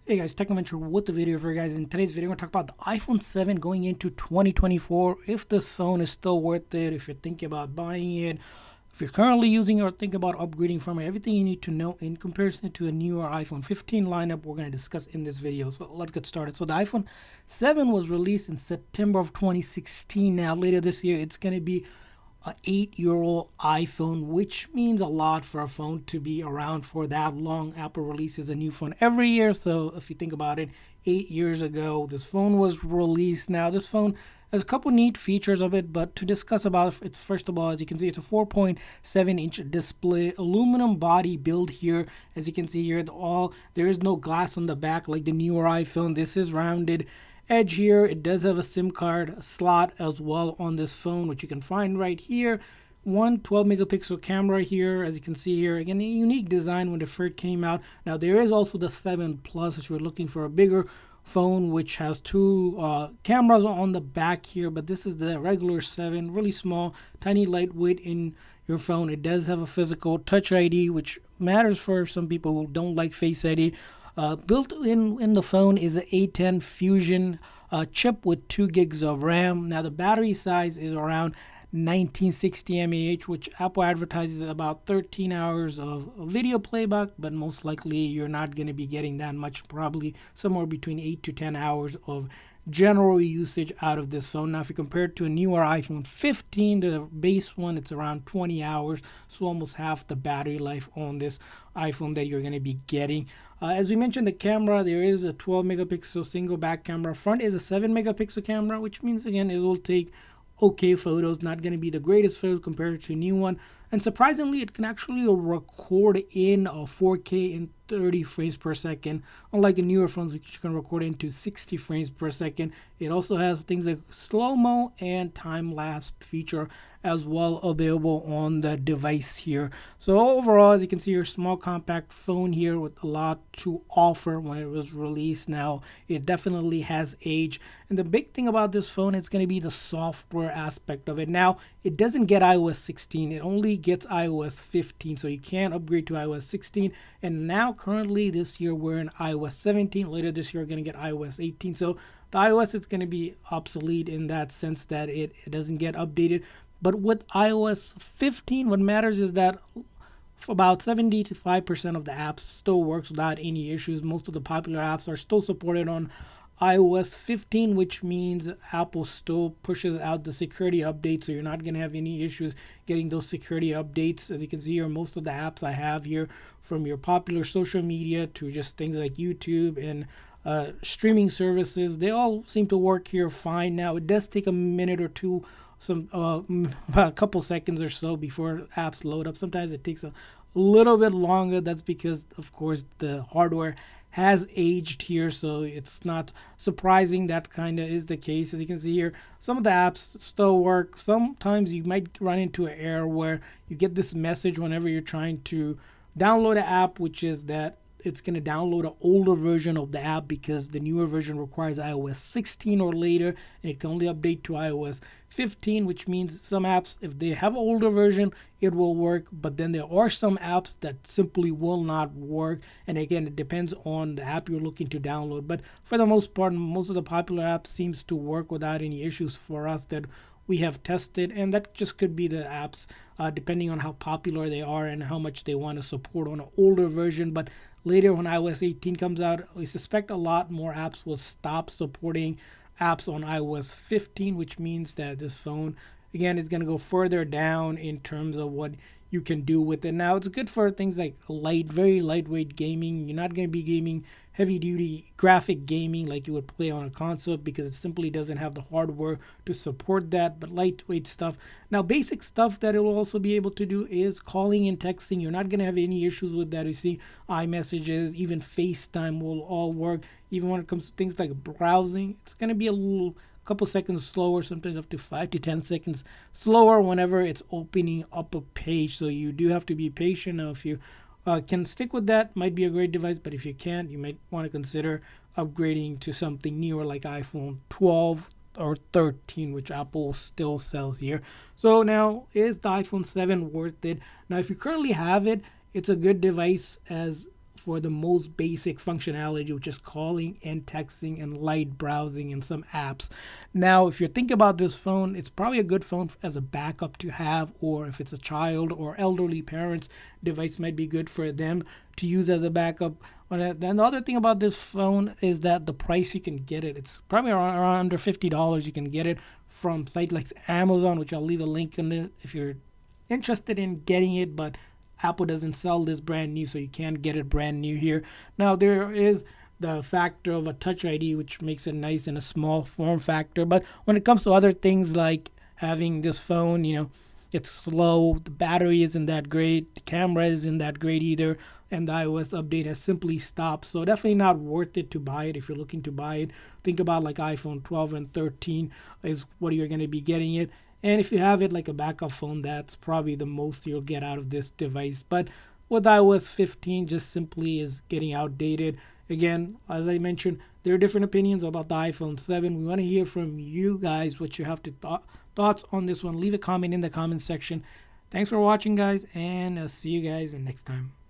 Hey guys, Tech Adventure with the video for you guys. In today's video, we're going to talk about the iPhone 7 going into 2024. If this phone is still worth it, if you're thinking about buying it, if you're currently using it or thinking about upgrading from it, everything you need to know in comparison to a newer iPhone 15 lineup, we're going to discuss in this video. So let's get started. So the iPhone 7 was released in September of 2016. Now later this year, it's going to be an 8-year-old iPhone, which means a lot for a phone to be around for that long. Apple releases a new phone every year, so if you think about it, 8 years ago this phone was released. Now this phone has a couple neat features of it, but to discuss about it, first of all, as you can see, it's a 4.7-inch display, aluminum body build here. As you can see here, there is no glass on the back like the newer iPhone. This is rounded edge here. It does have a SIM card slot as well on this phone, which you can find right here. One 12 megapixel camera here, as you can see here. Again, a unique design when it first came out. Now there is also the 7 Plus if you're looking for a bigger phone, which has two cameras on the back here, but this is the regular 7, really small, tiny, lightweight in your phone. It does have a physical touch ID, which matters for some people who don't like Face ID. Built in the phone is an A10 Fusion chip with 2 gigs of RAM. Now the battery size is around 1960 mAh, which Apple advertises about 13 hours of video playback, but most likely you're not going to be getting that much, probably somewhere between 8 to 10 hours of general usage out of this phone. Now if you compare it to a newer iPhone 15, the base one, it's around 20 hours, so almost half the battery life on this iPhone that you're going to be getting. As we mentioned, the camera, there is a 12 megapixel single back camera. Front is a 7 megapixel camera, which means again it will take okay photos, not going to be the greatest photos compared to a new one. And surprisingly, it can actually record in 4K in 30 frames per second, unlike the newer phones which you can record into 60 frames per second. It also has things like slow-mo and time-lapse feature as well available on the device here. So overall, as you can see, your small compact phone here with a lot to offer when it was released. Now it definitely has aged, and the big thing about this phone is going to be the software aspect of it. Now it doesn't get iOS 16, it only gets iOS 15, so you can't upgrade to iOS 16. And now currently this year we're in iOS 17. Later this year we're going to get iOS 18. So the iOS is going to be obsolete in that sense that it doesn't get updated. But with iOS 15, what matters is that about 75% of the apps still works without any issues. Most of the popular apps are still supported on iOS 15, which means Apple still pushes out the security updates, so you're not going to have any issues getting those security updates. As you can see here, most of the apps I have here, from your popular social media to just things like YouTube and streaming services, they all seem to work here fine. Now it does take a minute or two, about a couple seconds or so before apps load up. Sometimes it takes a little bit longer. That's because of course the hardware has aged here, so it's not surprising that kind of is the case. As you can see here, some of the apps still work. Sometimes you might run into an error where you get this message whenever you're trying to download an app, which is that it's going to download an older version of the app because the newer version requires iOS 16 or later, and it can only update to iOS 15, which means some apps, if they have an older version, it will work, but then there are some apps that simply will not work. And again, it depends on the app you're looking to download, but for the most part, most of the popular apps seems to work without any issues for us that we have tested. And that just could be the apps depending on how popular they are and how much they want to support on an older version. But later when iOS 18 comes out, we suspect a lot more apps will stop supporting apps on iOS 15, which means that this phone again is going to go further down in terms of what you can do with it. Now it's good for things like very lightweight gaming. You're not going to be gaming heavy duty graphic gaming like you would play on a console because it simply doesn't have the hardware to support that, but lightweight stuff. Now basic stuff that it will also be able to do is calling and texting. You're not going to have any issues with that. You see iMessages, even FaceTime will all work. Even when it comes to things like browsing, it's going to be a couple seconds slower, sometimes up to 5 to 10 seconds slower whenever it's opening up a page. So you do have to be patient. Now if you can stick with that, might be a great device, but if you can't, you might want to consider upgrading to something newer like iPhone 12 or 13, which Apple still sells here. So now, is the iPhone 7 worth it? Now if you currently have it, it's a good device as for the most basic functionality, which is calling and texting and light browsing and some apps. Now, if you're thinking about this phone, it's probably a good phone as a backup to have, or if it's a child or elderly parents, device might be good for them to use as a backup. But then the other thing about this phone is that the price you can get it, it's probably around under $50. You can get it from sites like Amazon, which I'll leave a link in it if you're interested in getting it, but Apple doesn't sell this brand new, so you can't get it brand new here. Now, there is the factor of a Touch ID, which makes it nice in a small form factor. But when it comes to other things like having this phone, it's slow, the battery isn't that great, the camera isn't that great either, and the iOS update has simply stopped. So definitely not worth it to buy it if you're looking to buy it. Think about like iPhone 12 and 13 is what you're going to be getting it. And if you have it like a backup phone, that's probably the most you'll get out of this device. But with iOS 15, just simply is getting outdated. Again, as I mentioned, there are different opinions about the iPhone 7. We want to hear from you guys what you have to thoughts on this one. Leave a comment in the comment section. Thanks for watching, guys, and I'll see you guys next time.